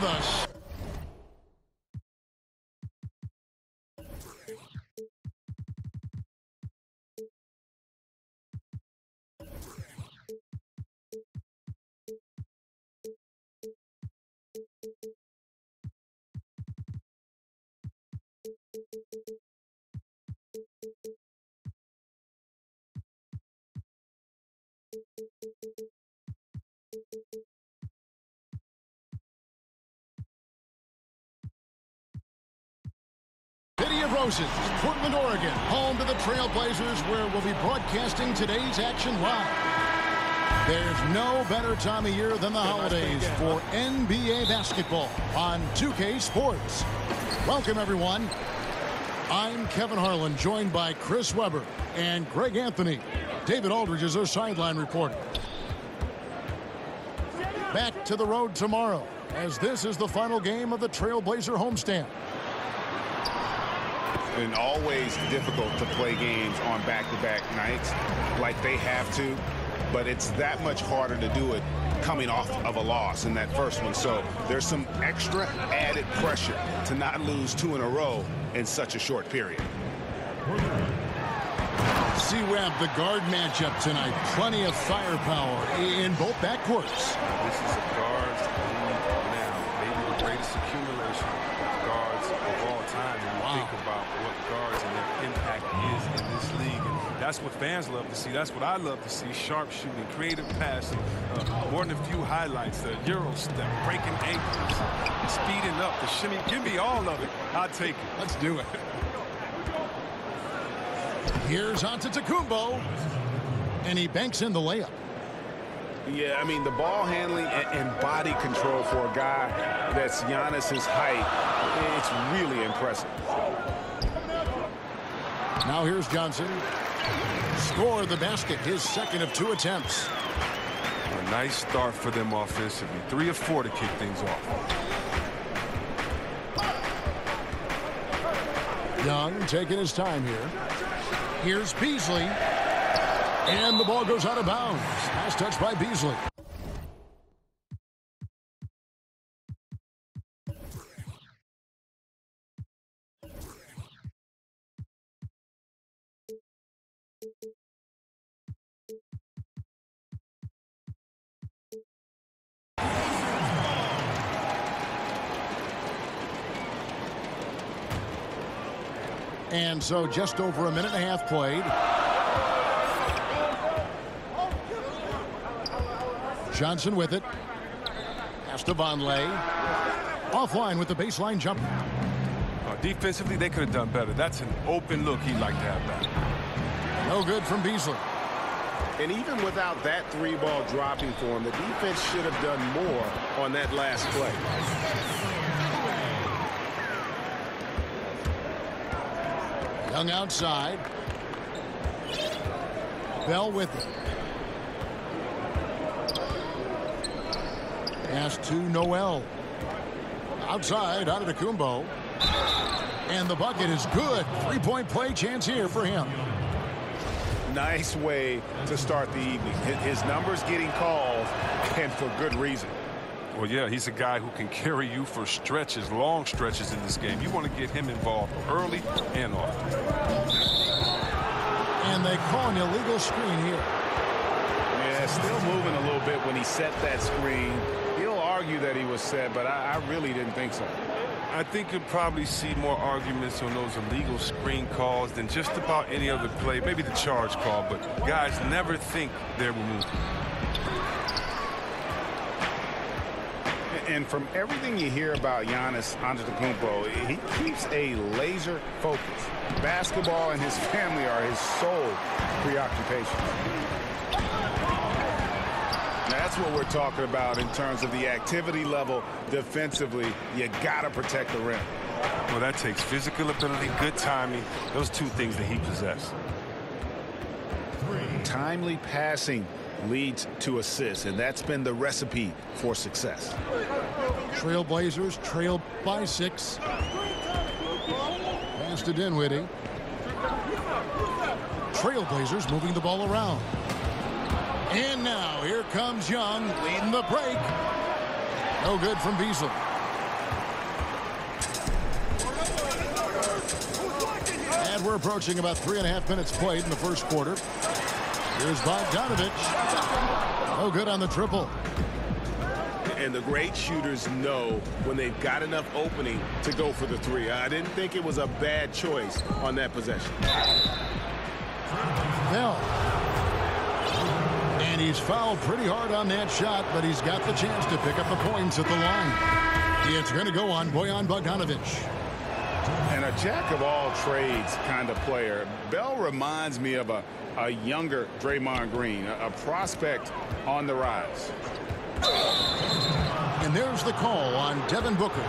the... City of Roses, Portland, Oregon, home to the Trailblazers, where we'll be broadcasting today's action live. There's no better time of year than the holidays for NBA basketball on 2K Sports. Welcome, everyone. I'm Kevin Harlan, joined by Chris Webber and Greg Anthony. David Aldridge is our sideline reporter. Back to the road tomorrow, as this is the final game of the Trailblazer homestand. And always difficult to play games on back-to-back nights like they have to, but it's that much harder to do it coming off of a loss in that first one. So there's some extra added pressure to not lose 2 in a row in such a short period. C-Web, the guard matchup tonight. Plenty of firepower in both backcourts. This is a guards league now. Maybe the greatest accumulation of guards of all time. When you think about what guards and their impact is in this league. And that's what fans love to see. That's what I love to see. Sharp shooting, creative passing, more than a few highlights. The Euro step, breaking ankles, speeding up, the shimmy. Give me all of it. I'll take it. Let's do it. Here's Antetokounmpo, and he banks in the layup. Yeah, I mean, the ball handling and body control for a guy that's Giannis's height, it's really impressive. Now here's Johnson. Score the basket, his second of 2 attempts. A nice start for them offensively. 3 of 4 to kick things off. Young taking his time here. Here's Beasley. And the ball goes out of bounds. Nice touch by Beasley. And so just over a minute and a half played. Johnson with it. Pass to Vonleh. Offline with the baseline jumper. Defensively, they could have done better. That's an open look he'd like to have back. No good from Beasley. And even without that 3-ball dropping for him, the defense should have done more on that last play. Young outside. Bell with it. Pass to Noel. Outside, Antetokounmpo. And the bucket is good. 3-point play chance here for him. Nice way to start the evening. His numbers getting called, and for good reason. Well, yeah, he's a guy who can carry you for stretches, long stretches in this game. You want to get him involved early and often. And they call an illegal screen here. Yeah, still moving a little bit when he set that screen. He'll argue that he was set, but I really didn't think so. I think you'll probably see more arguments on those illegal screen calls than just about any other play. Maybe the charge call, but guys never think they're removed. And from everything you hear about Giannis Antetokounmpo, he keeps a laser focus. Basketball and his family are his sole preoccupation. That's what we're talking about in terms of the activity level defensively. You got to protect the rim. Well, that takes physical ability, good timing, those 2 things that he possesses. Timely passing leads to assists, and that's been the recipe for success. Trailblazers trail by 6. Pass to Dinwiddie. Trailblazers moving the ball around. And now here comes Young leading the break. No good from Beasley. And we're approaching about 3.5 minutes played in the first quarter. Here's Bogdanovich. Oh, good on the triple. And the great shooters know when they've got enough opening to go for the three. I didn't think it was a bad choice on that possession. Bell. And he's fouled pretty hard on that shot, but he's got the chance to pick up the points at the line. It's going to go on Bojan Bogdanovich. And a jack-of-all-trades kind of player. Bell reminds me of a younger Draymond Green, a prospect on the rise. And there's the call on Devin Booker.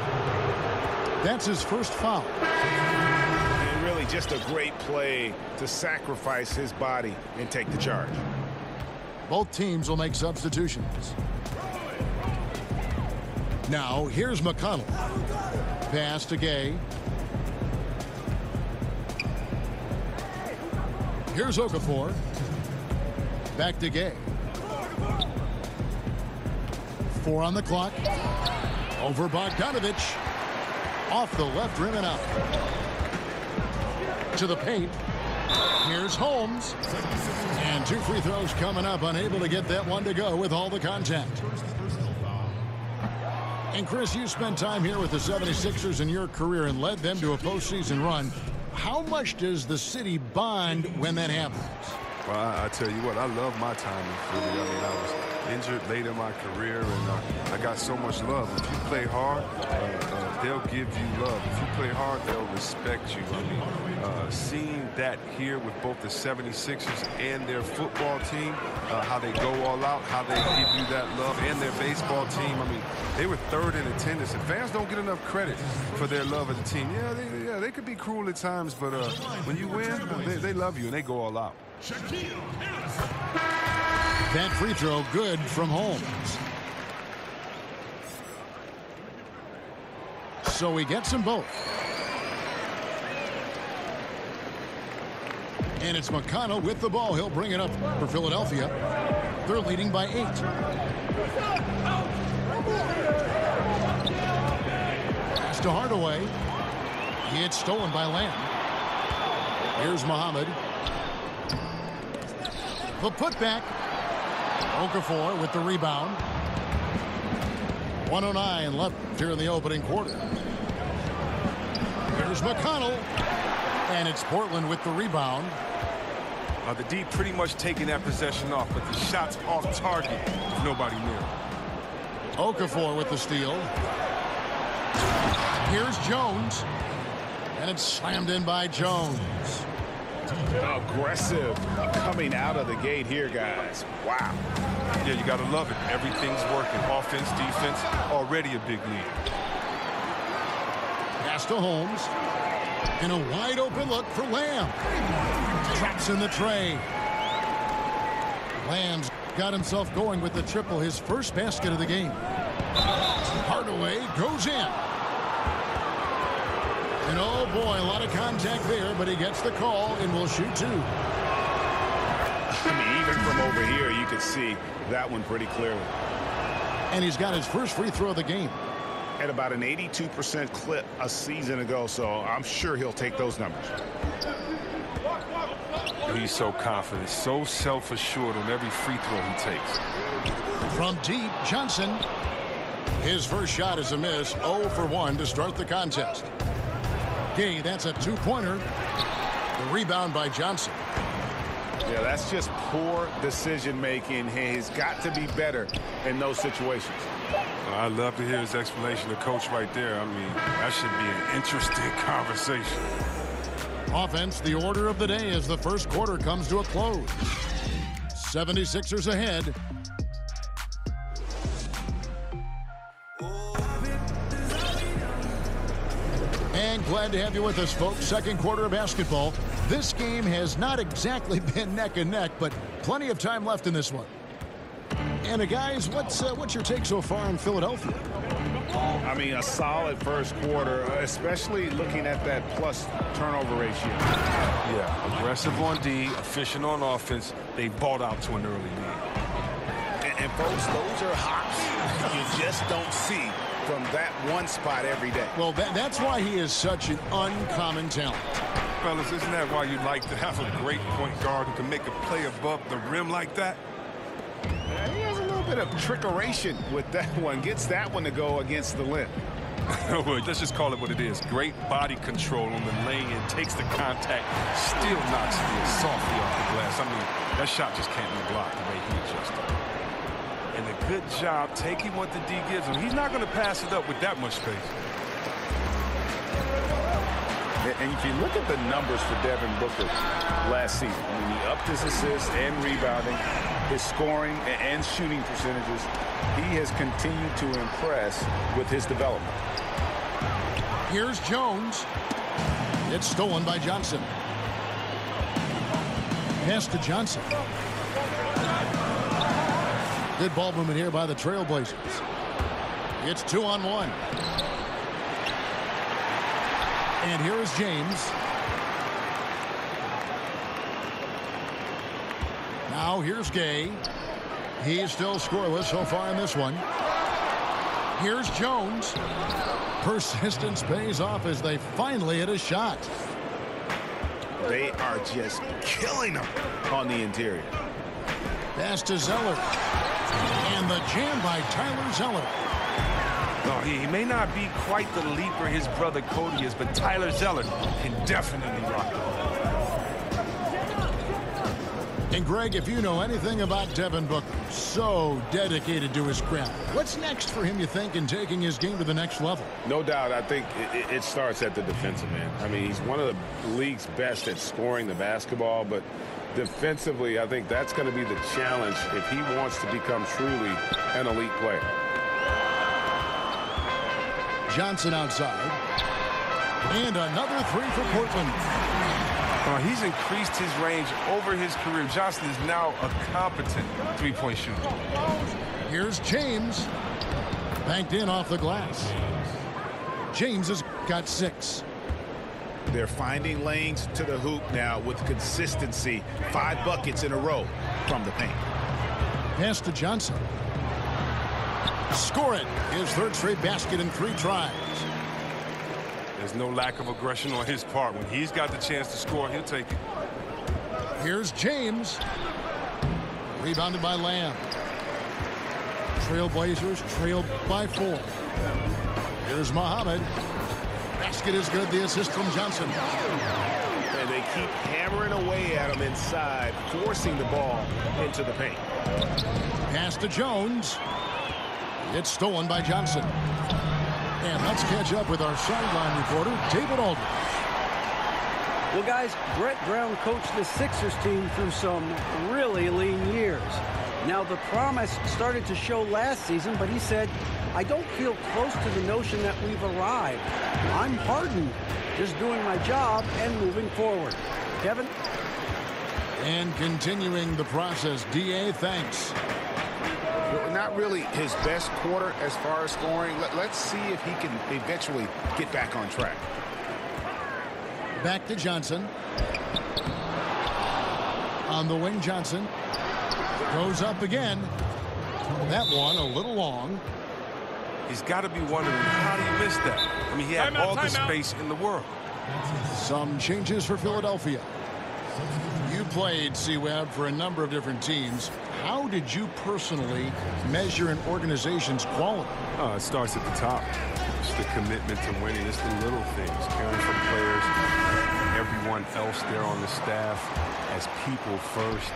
That's his first foul. And really just a great play to sacrifice his body and take the charge. Both teams will make substitutions. Now, here's McConnell. Pass to Gay. Here's Okafor. Back to Gay. 4 on the clock. Over Bogdanovich. Off the left rim and out. To the paint. Here's Holmes. And 2 free throws coming up. Unable to get that one to go with all the contact. And Chris, you spent time here with the 76ers in your career and led them to a postseason run. How much does the city bond when that happens? Well, I tell you what, I love my time in Philly. I mean, I was injured late in my career, and I got so much love. If you play hard, they'll give you love. If you play hard, they'll respect you. I mean, seeing that here with both the 76ers and their football team, how they go all out, how they give you that love, and their baseball team. I mean, they were 3rd in attendance, and fans don't get enough credit for their love of the team. Yeah, they could be cruel at times, but when you win, they love you, and they go all out. That free throw good from Holmes. So he gets them both. And it's McConnell with the ball. He'll bring it up for Philadelphia. They're leading by 8. Pass to Hardaway. It's stolen by Lamb. Here's Muhammad. The putback. Okafor with the rebound. 1:09 left here in the opening quarter. Here's McConnell. And it's Portland with the rebound. The D pretty much taking that possession off, but the shot's off target with nobody near. Okafor with the steal. Here's Jones. And it's slammed in by Jones. Aggressive coming out of the gate here, guys. Wow. Yeah, you got to love it. Everything's working. Offense, defense, already a big lead. Pass to Holmes. And a wide open look for Lamb. Drops in the tray. Lamb's got himself going with the triple, his first basket of the game. Hardaway goes in. And oh boy, a lot of contact there, but he gets the call and will shoot 2. I mean, even from over here, you could see that one pretty clearly. And he's got his first free throw of the game. At about an 82% clip a season ago, so I'm sure he'll take those numbers. He's so confident, so self-assured on every free throw he takes. From deep, Johnson. His first shot is a miss. 0 for 1 to start the contest. Gay, that's a 2-pointer. The rebound by Johnson. Yeah, that's just poor decision-making. He's got to be better in those situations. I love to hear his explanation to coach right there. I mean, that should be an interesting conversation. Offense, the order of the day as the first quarter comes to a close. 76ers ahead. And glad to have you with us, folks. Second quarter of basketball. This game has not exactly been neck and neck, but plenty of time left in this one. And guys, what's your take so far on Philadelphia? I mean, a solid first quarter, especially looking at that plus turnover ratio. Yeah, aggressive on D, efficient on offense. They bought out to an early lead. And folks, those are hops you just don't see from that one spot every day. Well, that's why he is such an uncommon talent. fellas, isn't that why you like to have a great point guard who can make a play above the rim like that? Yeah, he has a little bit of trickeration with that one. Gets that one to go against the limb. Well, let's just call it what it is. Great body control on the lane, takes the contact, still knocks it softly off the glass. I mean, that shot just can't be blocked the way he adjusted. And a good job taking what the D gives him. He's not going to pass it up with that much space. And if you look at the numbers for Devin Booker last season, I mean, he upped his assists and rebounding, his scoring and shooting percentages. He has continued to impress with his development. Here's Jones. It's stolen by Johnson. Pass to Johnson. Good ball movement here by the Trailblazers. It's 2-on-1. And here is James. Now here's Gay. He's still scoreless so far in this one. Here's Jones. Persistence pays off as they finally hit a shot. They are just killing them on the interior. Pass to Zeller. And the jam by Tyler Zeller. No, he may not be quite the leaper his brother Cody is, but Tyler Zeller can definitely rock the ball. And Greg, if you know anything about Devin Booker, so dedicated to his craft. What's next for him, you think, in taking his game to the next level? No doubt. I think it starts at the defensive end. I mean, he's one of the league's best at scoring the basketball, but defensively, I think that's going to be the challenge if he wants to become truly an elite player. Johnson outside. And another three for Portland. He's increased his range over his career. Johnson is now a competent three-point shooter. Here's James. Banked in off the glass. James has got 6. They're finding lanes to the hoop now with consistency. 5 buckets in a row from the paint. Pass to Johnson. Score it. His third straight basket in 3 tries. There's no lack of aggression on his part. When he's got the chance to score, he'll take it. Here's James. Rebounded by Lamb. Trailblazers trailed by 4. Here's Muhammad. Basket is good. The assist from Johnson. And they keep hammering away at him inside, forcing the ball into the paint. Pass to Jones. It's stolen by Johnson. And let's catch up with our sideline reporter, David Aldridge. Well, guys, Brett Brown coached the Sixers team through some really lean years. Now, the promise started to show last season, but he said, I don't feel close to the notion that we've arrived. I'm hardened, just doing my job and moving forward. Kevin? And continuing the process, D.A., thanks. Not really his best quarter as far as scoring. Let's see if he can eventually get back on track. Back to Johnson. On the wing, Johnson. Goes up again. That one a little long. He's got to be wondering, how did he miss that? I mean, he had all the space in the world. Some changes for Philadelphia. You played, C-Web, for a number of different teams. How did you personally measure an organization's quality? It starts at the top. It's the commitment to winning. It's the little things. Caring for players, everyone else there on the staff as people first.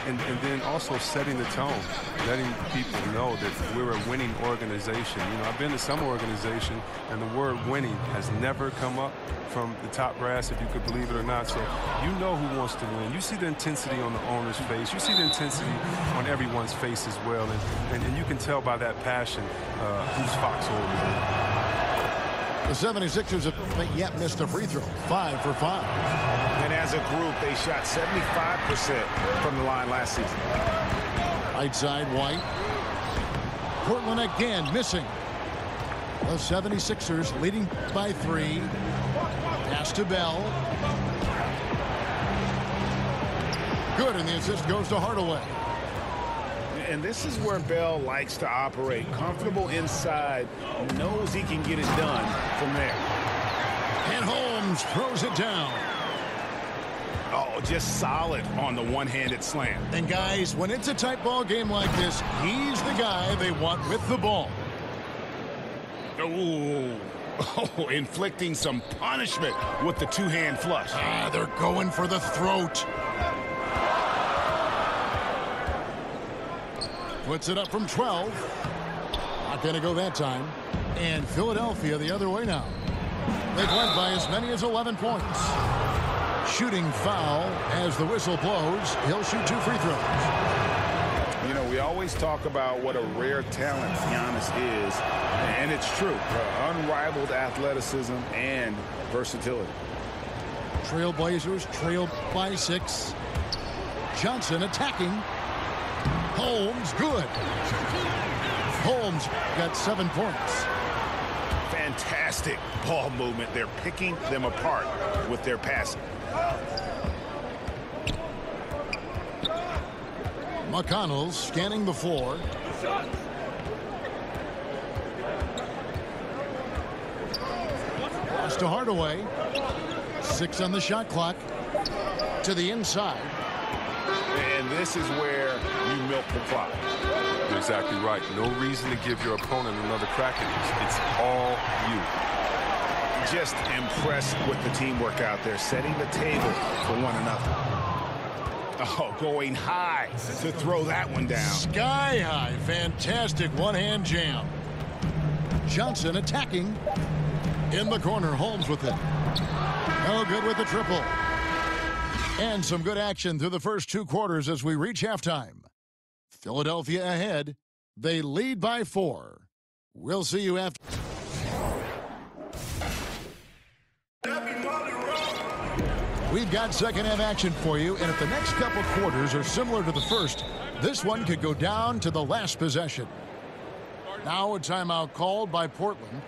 And then also setting the tone, letting people know that we're a winning organization. You know, I've been to some organization, and the word winning has never come up from the top brass, if you could believe it or not. So you know who wants to win. You see the intensity on the owner's face. You see the intensity on everyone's face as well. And you can tell by that passion who's foxhole is. The 76ers have yet missed a free throw. 5 for 5. And as a group, they shot 75% from the line last season. Right side, White. Portland again missing. The 76ers leading by 3. Pass to Bell. Good, and the assist goes to Hardaway. And this is where Bell likes to operate. Comfortable inside, knows he can get it done from there. And Holmes throws it down. Oh, just solid on the one-handed slam. And guys, when it's a tight ball game like this, he's the guy they want with the ball. Ooh. Oh, inflicting some punishment with the two-hand flush. They're going for the throat. Puts it up from 12. Not going to go that time. And Philadelphia the other way now. They've led by as many as 11 points. Shooting foul as the whistle blows. He'll shoot 2 free throws. You know, we always talk about what a rare talent Giannis is, and it's true. Unrivaled athleticism and versatility. Trailblazers trail by 6. Johnson attacking. Holmes, good. Holmes got 7 points. Fantastic ball movement. They're picking them apart with their passing. McConnell scanning the floor. Pass to Hardaway. 6 on the shot clock. To the inside. And this is where you milk the clock. You're exactly right. No reason to give your opponent another crack at this. It's all you. Just impressed with the teamwork out there, setting the table for one another. Oh, going high to throw that one down. Sky high. Fantastic one-hand jam. Johnson attacking. In the corner, Holmes with it. No good with the triple. And some good action through the first 2 quarters as we reach halftime. Philadelphia ahead. They lead by 4. We'll see you after. We've got second half action for you, and if the next couple quarters are similar to the first, this one could go down to the last possession. Now a timeout called by Portland.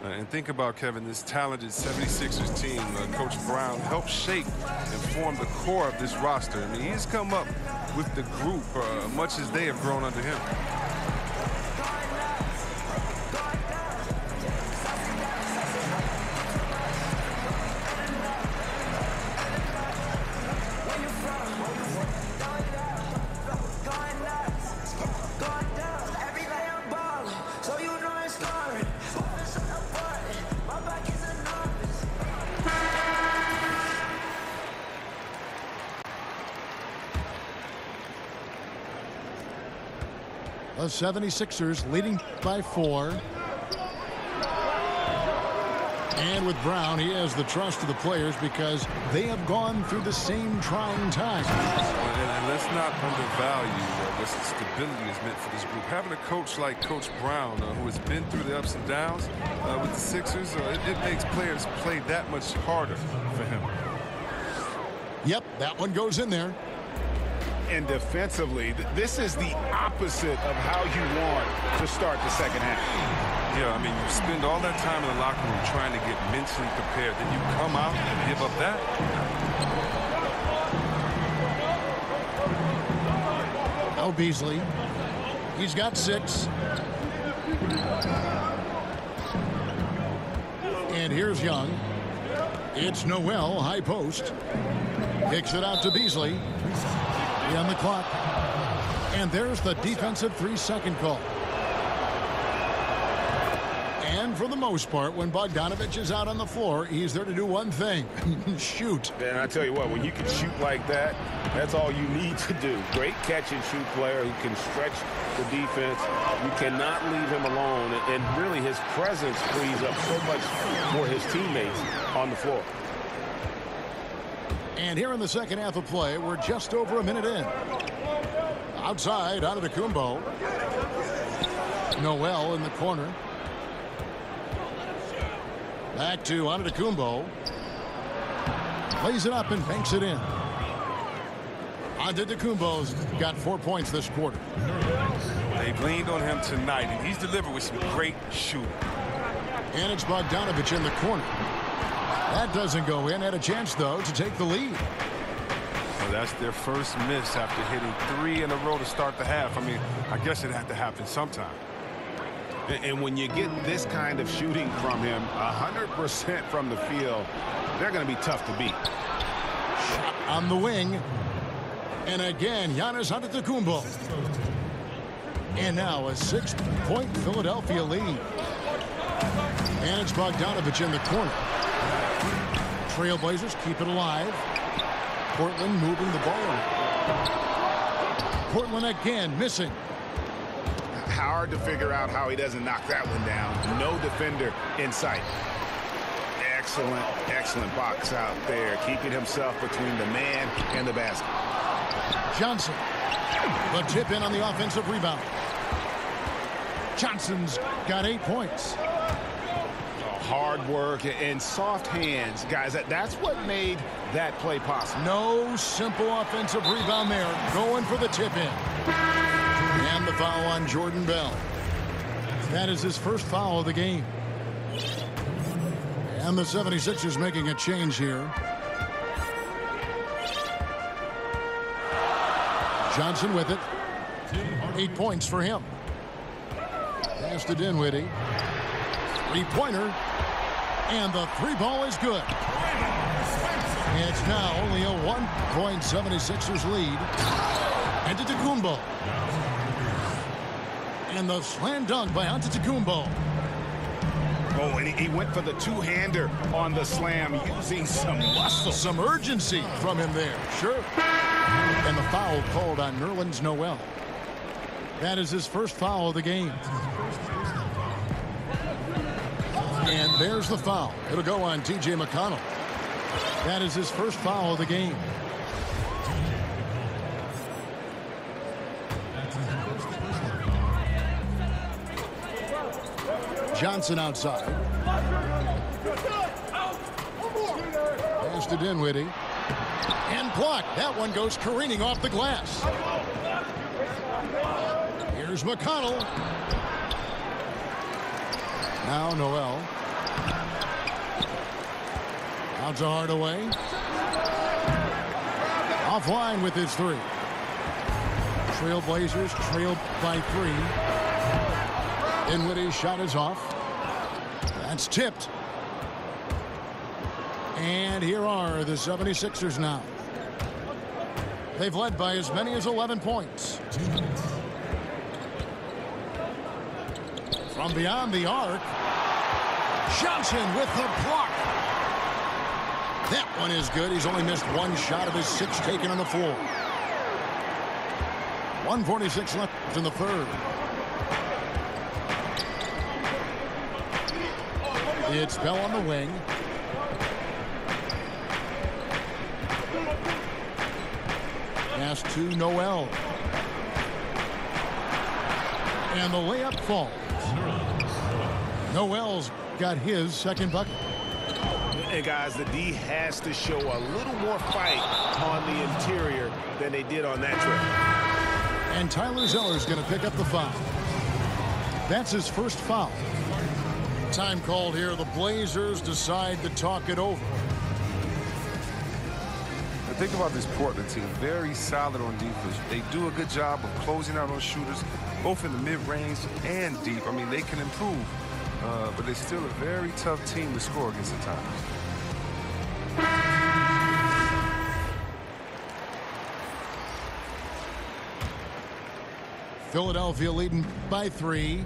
And think about, Kevin, this talented 76ers team. Coach Brown helped shape and form the core of this roster. I mean, he's come up with the group much as they have grown under him. The 76ers leading by 4. And with Brown, he has the trust of the players because they have gone through the same trying times. And let's not undervalue what stability is meant for this group. Having a coach like Coach Brown, who has been through the ups and downs with the Sixers, it makes players play that much harder for him. Yep, that one goes in there. And defensively, this is the opposite of how you want to start the second half. Yeah, I mean, you spend all that time in the locker room trying to get mentally prepared. Then you come out and give up that. Now Beasley. He's got 6. And here's Young. It's Noel, high post. Kicks it out to Beasley. On the clock. And there's the defensive 3-second call. And for the most part, when Bogdanovich is out on the floor, he's there to do one thing. Shoot. And I tell you what, when you can shoot like that, that's all you need to do. Great catch and shoot player who can stretch the defense. You cannot leave him alone. And really, his presence frees up so much for his teammates on the floor. And here in the second half of play, we're just over a minute in. Outside, Antetokounmpo. Noel in the corner. Back to Antetokounmpo. Lays it up and banks it in. Antetokounmpo's got 4 points this quarter. They've leaned on him tonight, and he's delivered with some great shooting. And it's Bogdanovich in the corner. That doesn't go in. Had a chance, though, to take the lead. Well, that's their first miss after hitting 3 in a row to start the half. I mean, I guess it had to happen sometime. And when you get this kind of shooting from him, 100% from the field, they're going to be tough to beat. Shot on the wing. And again, Giannis Antetokounmpo. And now a 6-point Philadelphia lead. And it's Bogdanovich in the corner. Trailblazers keep it alive. Portland moving the ball around. Portland again missing. Hard to figure out how he doesn't knock that one down. No defender in sight. Excellent, excellent box out there, keeping himself between the man and the basket. Johnson. The tip in on the offensive rebound. Johnson's got 8 points. Hard work and soft hands, guys. That's what made that play possible. No simple offensive rebound there. Going for the tip in. And the foul on Jordan Bell. That is his first foul of the game. And the 76ers making a change here. Johnson with it. 8 points for him. Pass to Dinwiddie. Three-pointer. And the three ball is good. It's now only a 1-point 76ers lead. Antetokounmpo. And the slam dunk by Antetokounmpo. Oh, and he went for the two-hander on the slam, using some muscle. Some urgency from him there. Sure. And the foul called on Nerlens Noel. That is his first foul of the game. And there's the foul. It'll go on T.J. McConnell. That is his first foul of the game. Johnson outside. Pass to Dinwiddie. And blocked. That one goes careening off the glass. Here's McConnell. Now Noel. Out to Hardaway. Offline with his three. Trailblazers trail by 3. Dinwiddie's shot is off. That's tipped. And here are the 76ers now. They've led by as many as 11 points. From beyond the arc. Johnson with the block. That one is good. He's only missed one shot of his 6 taken on the floor. 1:46 left in the third. It's Bell on the wing. Pass to Noel. And the layup falls. Noel's got his second bucket. And guys, the D has to show a little more fight on the interior than they did on that trip. And Tyler Zeller's going to pick up the foul. That's his first foul. Time called here. The Blazers decide to talk it over. Now think about this Portland team. Very solid on defense. They do a good job of closing out on shooters, both in the mid-range and deep. I mean, they can improve, but they're still a very tough team to score against at times. Philadelphia leading by 3.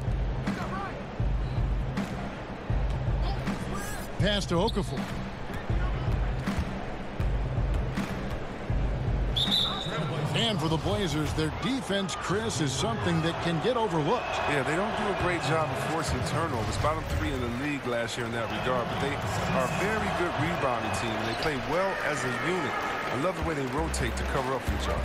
Pass to Okafor. And for the Blazers, their defense, Chris, is something that can get overlooked. Yeah, they don't do a great job of forcing turnovers. Bottom 3 in the league last year in that regard, but they are a very good rebounding team, and they play well as a unit. I love the way they rotate to cover up for each other.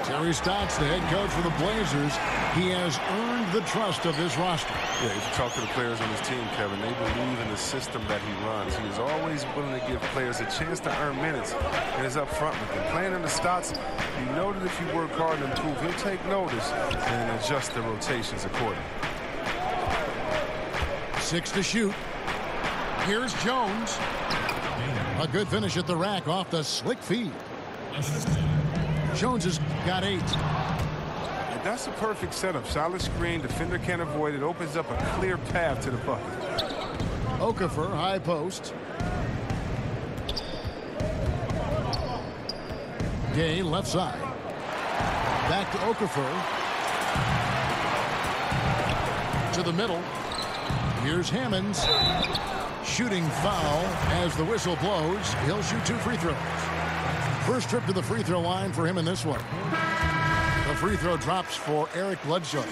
Terry Stotts, the head coach for the Blazers, he has earned the trust of this roster. Yeah, if you talk to the players on his team, Kevin, they believe in the system that he runs. He is always willing to give players a chance to earn minutes and is up front with them. Playing under Stotts, you know that if you work hard and improve, he'll take notice and adjust the rotations accordingly. 6 to shoot. Here's Jones. A good finish at the rack off the slick feed. Jones has got 8. that's a perfect setup. Solid screen, defender can't avoid it. Opens up a clear path to the bucket. Okafor, high post. Gay, left side. Back to Okafor. To the middle. Here's Hammonds. Shooting foul as the whistle blows. He'll shoot 2 free throws. First trip to the free throw line for him in this one. The free throw drops for Eric Bledsoe.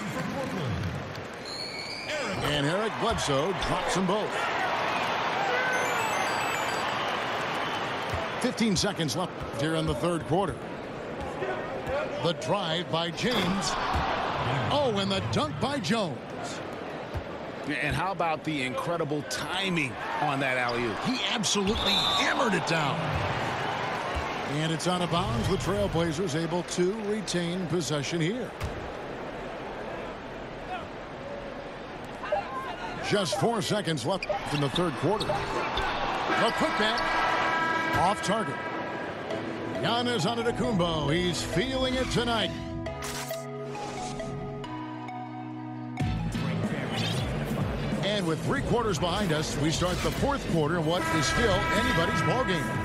And Eric Bledsoe drops them both. 15 seconds left here in the third quarter. The drive by James. Oh, and the dunk by Jones. And how about the incredible timing on that alley-oop? He absolutely hammered it down. And it's out of bounds. The Trailblazers able to retain possession here. Just 4 seconds left in the third quarter. A putback off target. Giannis Antetokounmpo. He's feeling it tonight. And with 3 quarters behind us, we start the fourth quarter in what is still anybody's ballgame.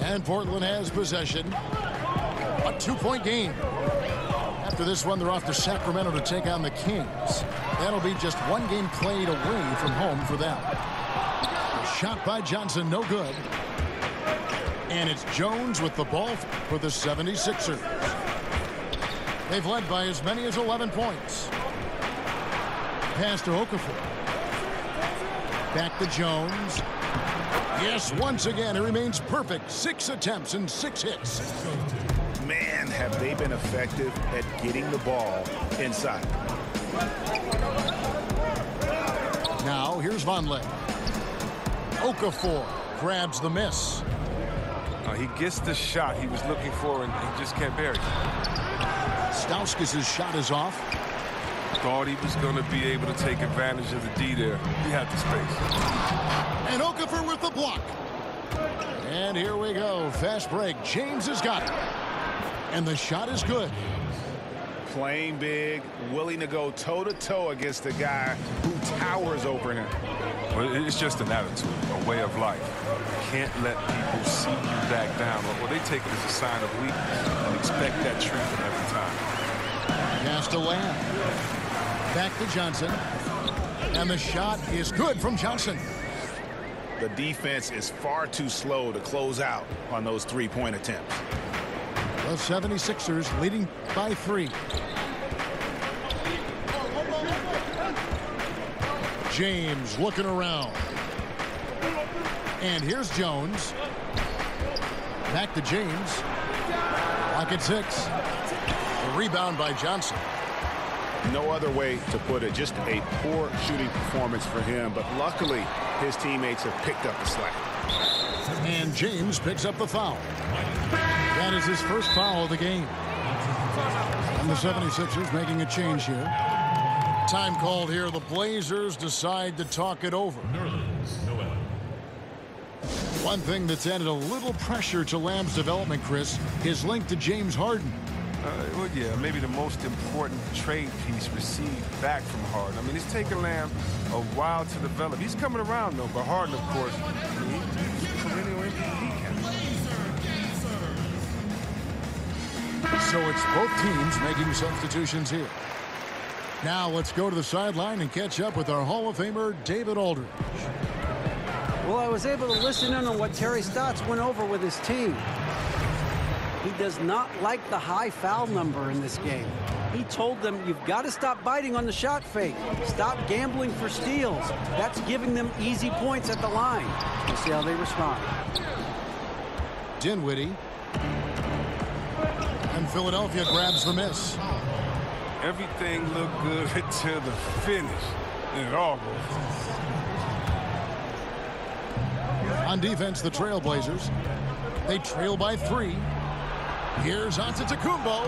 And Portland has possession. A 2-point game. After this one, they're off to Sacramento to take on the Kings. That'll be just 1 game played away from home for them. A shot by Johnson, no good. And it's Jones with the ball for the 76ers. They've led by as many as 11 points. Pass to Okafor. Back to Jones. Yes, once again, it remains perfect. 6 attempts and 6 hits. Man, have they been effective at getting the ball inside. Now, here's Vonleh. Okafor grabs the miss. He gets the shot he was looking for, and he just can't bury it. Stauskas' shot is off. Thought he was going to be able to take advantage of the D there. He had the space. And Okafor with the block. And here we go. Fast break. James has got it. And the shot is good. Playing big, willing to go toe-to-toe against the guy who towers over him. Well, it's just an attitude, a way of life. You can't let people see you back down. Well, they take it as a sign of weakness and expect that treatment every time. Pass to Lamb. Back to Johnson. And the shot is good from Johnson. The defense is far too slow to close out on those 3-point attempts. The 76ers leading by 3. James looking around. And here's Jones. Back to James. Lock at 6. The rebound by Johnson. No other way to put it. Just a poor shooting performance for him. But luckily, his teammates have picked up the slack. And James picks up the foul. That is his first foul of the game. And the 76ers making a change here. Time called here. The Blazers decide to talk it over. One thing that's added a little pressure to Lamb's development, Chris, is linked to James Harden. Well, yeah, maybe the most important trade piece received back from Harden. I mean, it's taken Lamb a while to develop. He's coming around, though, but Harden, of course, he's a perennial MVP candidate. So it's both teams making substitutions here. Now let's go to the sideline and catch up with our Hall of Famer, David Aldridge. Well, I was able to listen in on what Terry Stotts went over with his team. He does not like the high foul number in this game. He told them, you've got to stop biting on the shot fake. Stop gambling for steals. That's giving them easy points at the line. We'll see how they respond. Dinwiddie. And Philadelphia grabs the miss. Everything looked good until the finish. And it all goes. On defense, the Trailblazers. They trail by 3. Here's Antetokounmpo.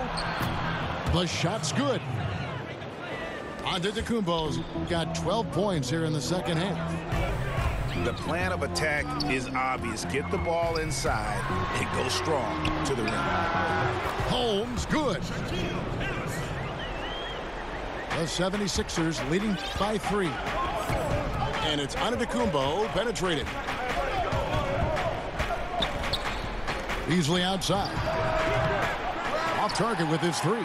The shot's good. Antetokounmpo's got 12 points here in the second half. The plan of attack is obvious. Get the ball inside and go strong to the rim. Holmes, good. The 76ers leading by 3. And it's Antetokounmpo penetrated. Beasley outside. Off target with his 3.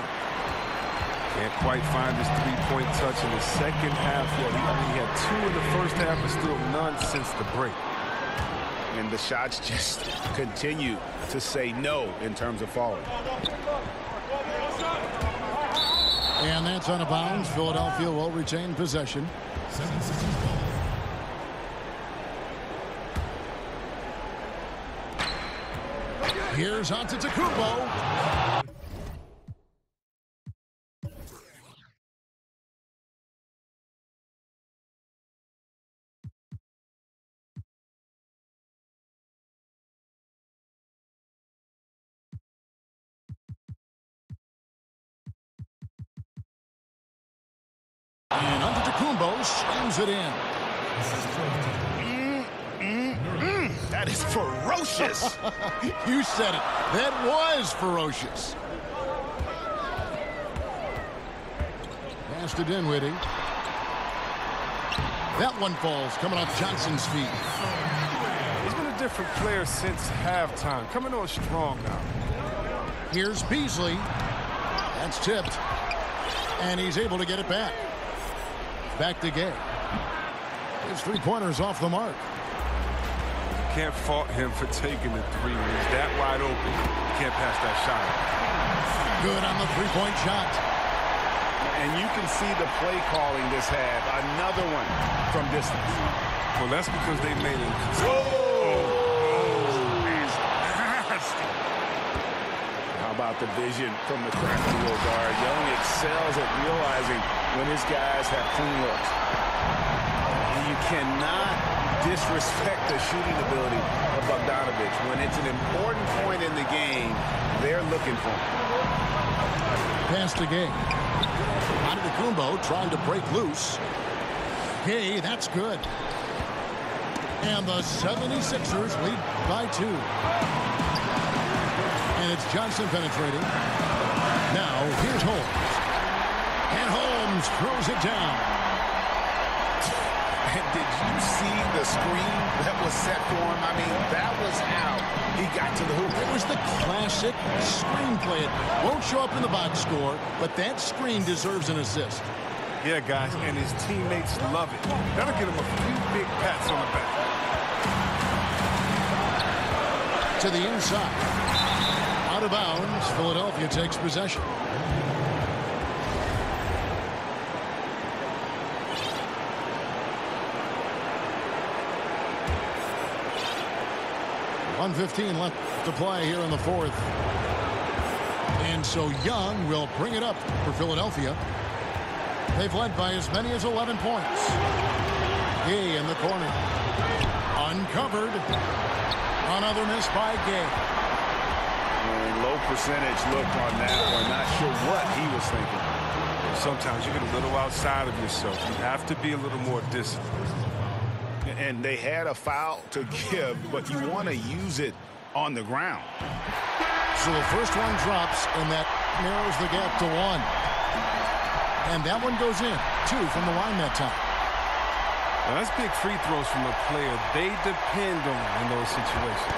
Can't quite find his three-point touch in the second half yet. He only had 2 in the first half and still none since the break. And the shots just continue to say no in terms of falling. And that's out of bounds. Philadelphia will retain possession. Here's Antetokounmpo. And Antetokounmpo slams it in. That is ferocious. You said it. That was ferocious. Pass to Dinwiddie. That one falls, coming off Johnson's feet. He's been a different player since halftime. Coming on strong now. Here's Beasley. That's tipped. And he's able to get it back. Back to Gay. His three-pointer's off the mark. Can't fault him for taking the 3 when he's that wide open. Can't pass that shot. Good on the three-point shot. And you can see the play calling this half. Another one from distance. Well, that's because they made it. Nasty. How about the vision from the crafty little guard? Young excels at realizing when his guys have clean looks. You cannot disrespect the shooting ability of Bogdanovich. When it's an important point in the game, they're looking for him. Pass to Gay. Antetokounmpo trying to break loose. Gay, that's good. And the 76ers lead by 2. And it's Johnson penetrating. Now, here's Holmes. And Holmes throws it down. And did you see the screen that was set for him? I mean, that was how he got to the hoop. It was the classic screen play. It won't show up in the box score, but that screen deserves an assist. Yeah, guys, and his teammates love it. That'll get him a few big pats on the back. To the inside. Out of bounds. Philadelphia takes possession. .115 left to play here in the 4th. And so Young will bring it up for Philadelphia. They've led by as many as 11 points. Gay in the corner. Uncovered. Another miss by Gay. And low percentage look on that one. Not sure what he was thinking. Sometimes you get a little outside of yourself. You have to be a little more disciplined. And they had a foul to give, but you want to use it on the ground. So the first one drops, and that narrows the gap to 1. And that one goes in. 2 from the line that time. Now that's big free throws from a player they depend on in those situations.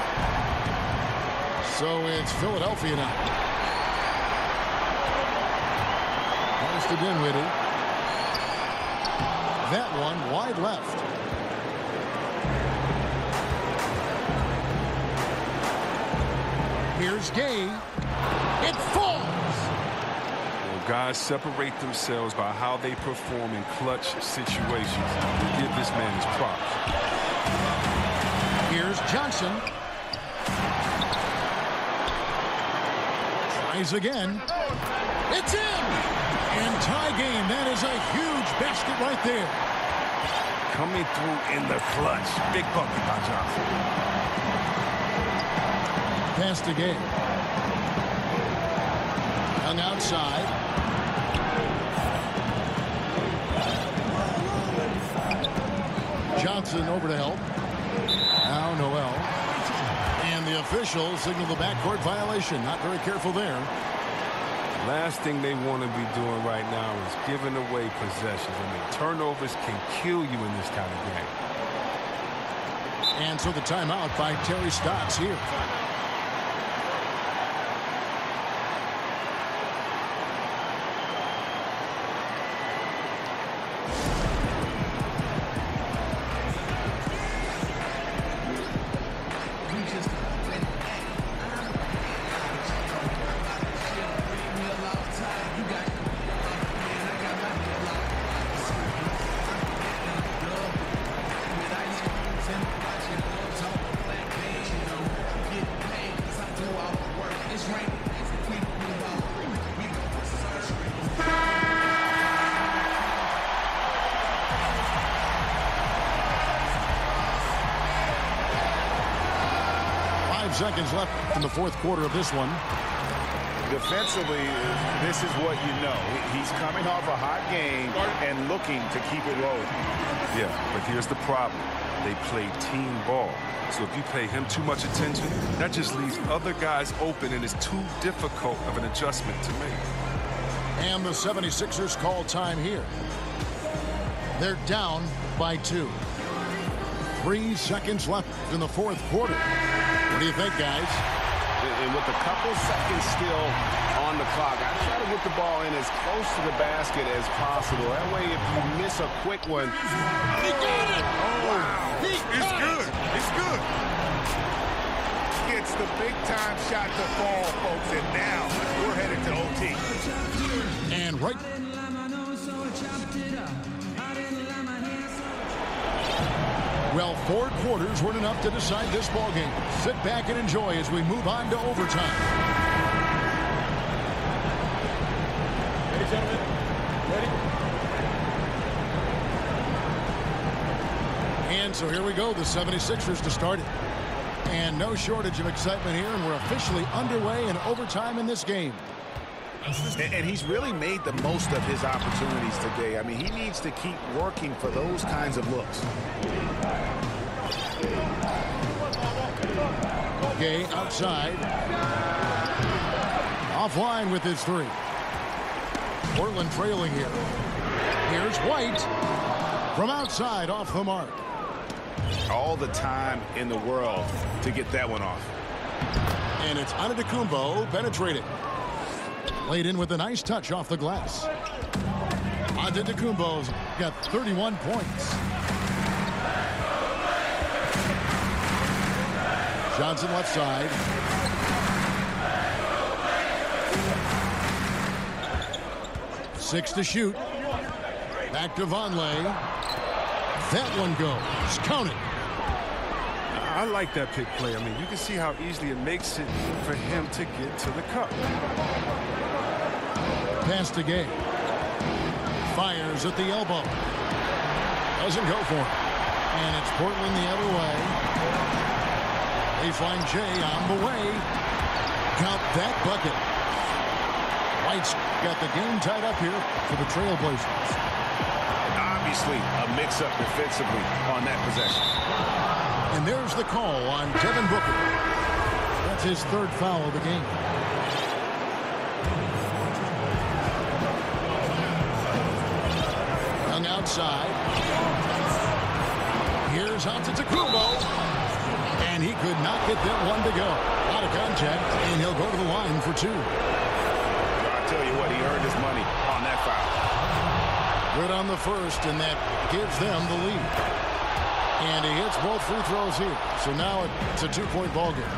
So it's Philadelphia now. Pass to Dinwiddie. That one wide left. Here's Gay. It falls. Well, guys separate themselves by how they perform in clutch situations. We give this man his props. Here's Johnson. Tries again. It's in. And tie game. That is a huge basket right there. Coming through in the clutch. Big bucket by Johnson. Pass to Gay. Young outside. Johnson over to help. Noel. And the officials signal the backcourt violation. Not very careful there. Last thing they want to be doing right now is giving away possessions. I mean, turnovers can kill you in this kind of game. And so the timeout by Terry Stotts here. Seconds left in the fourth quarter of this one. Defensively, this is what you know. He's coming off a hot game and looking to keep it rolling. Yeah, but here's the problem. They play team ball. So if you pay him too much attention, that just leaves other guys open, and it's too difficult of an adjustment to make. And the 76ers call time here. They're down by 2. 3 seconds left in the fourth quarter. What do you think, guys? And with a couple seconds still on the clock, I try to get the ball in as close to the basket as possible. That way, if you miss a quick one... He got it! Oh, wow. It's good. It's good. Gets the big-time shot to fall, folks, and now we're headed to OT. And right... Well, 4 quarters weren't enough to decide this ballgame. Sit back and enjoy as we move on to overtime. Ready, gentlemen? Ready? And so here we go, the 76ers to start it. And no shortage of excitement here, and we're officially underway in overtime in this game. And he's really made the most of his opportunities today. I mean, he needs to keep working for those kinds of looks. Gay outside. Offline with his 3. Portland trailing here. Here's White. From outside, off the mark. All the time in the world to get that one off. And it's Antetokounmpo penetrating. Laid in with a nice touch off the glass. Antetokounmpo's got 31 points. Johnson left side. Six to shoot. Back to Vonleh. That one goes. Count it. I like that pick play. I mean, you can see how easily it makes it for him to get to the cup. Pass to Gay. Fires at the elbow. Doesn't go for it. And it's Portland the other way. Baseline J on the way. Count that bucket. White's got the game tied up here for the Trailblazers. Obviously, a mix-up defensively on that possession. And there's the call on Devin Booker. That's his 3rd foul of the game. Young outside. Here's Antetokounmpo. And he could not get that one to go. Out of contact, and he'll go to the line for 2. I'll tell you what, he earned his money on that foul. Good on the first, and that gives them the lead. And he hits both free throws here. So now it's a 2-point ball game.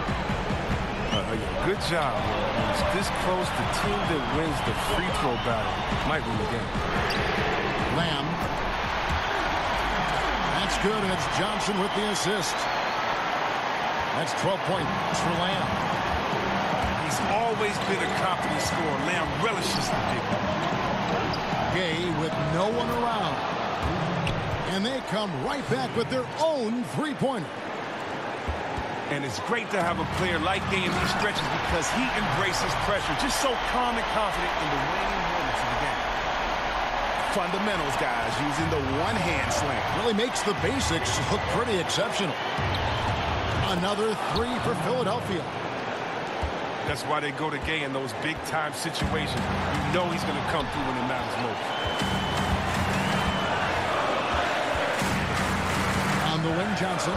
Good job. When it's this close, the team that wins the free throw battle might win the game. Lamb. That's good, and it's Johnson with the assist. That's 12 points for Lamb. He's always been a confident scorer. Lamb relishes the pick. Gay with no one around. And they come right back with their own 3-pointer. And it's great to have a player like Gay in these stretches because he embraces pressure. Just so calm and confident in the waning moments of the game. Fundamentals, guys, using the one-hand slam. Really makes the basics look pretty exceptional. Another three for Philadelphia. That's why they go to Gay in those big-time situations. You know he's going to come through when it matters most. On the wing, Johnson.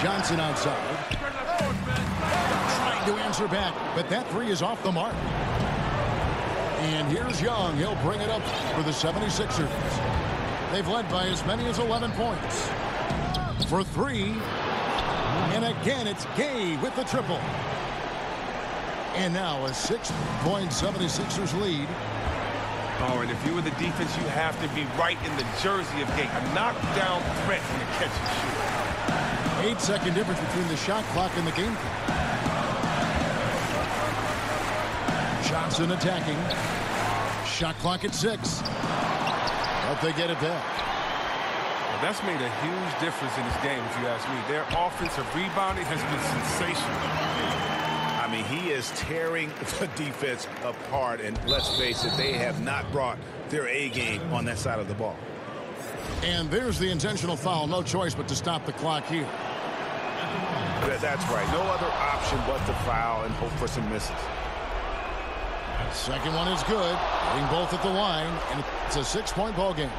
Johnson outside. Trying to answer back, but that three is off the mark. And here's Young. He'll bring it up for the 76ers. They've led by as many as 11 points. For three. And again, it's Gay with the triple. And now a 6-point 76ers lead. Oh, and if you were the defense, you have to be right in the jersey of Gay. A knockdown threat in the catch and shoot. 8-second difference between the shot clock and the game clock. Johnson attacking. Shot clock at 6. But they get it back. Well, that's made a huge difference in this game, if you ask me. Their offensive rebounding has been sensational. I mean, he is tearing the defense apart, and let's face it, they have not brought their A game on that side of the ball. And there's the intentional foul. No choice but to stop the clock here. That's right. No other option but to foul and hope for some misses. Second one is good. Hitting both at the line, and it's a 6-point ball game.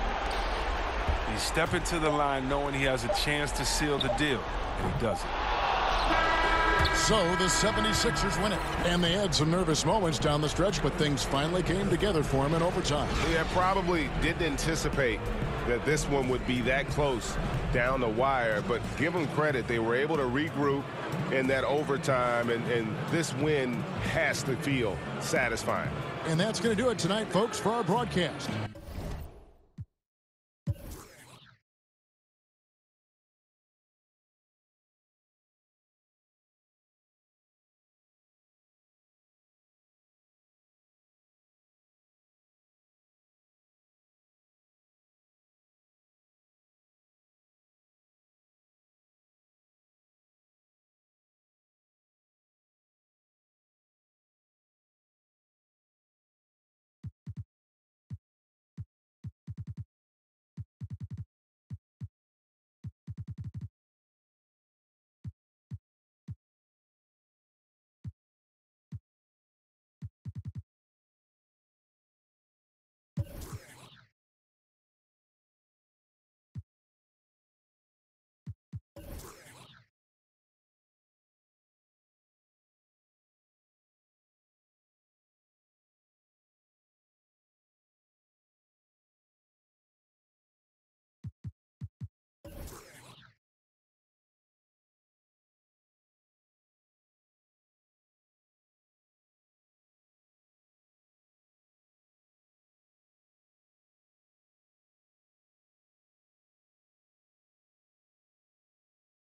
He's stepping to the line knowing he has a chance to seal the deal, and he doesn't. So the 76ers win it. And they had some nervous moments down the stretch, but things finally came together for them in overtime. Yeah, probably didn't anticipate that this one would be that close down the wire, but give them credit. They were able to regroup in that overtime, and this win has to feel satisfying. And that's going to do it tonight, folks, for our broadcast.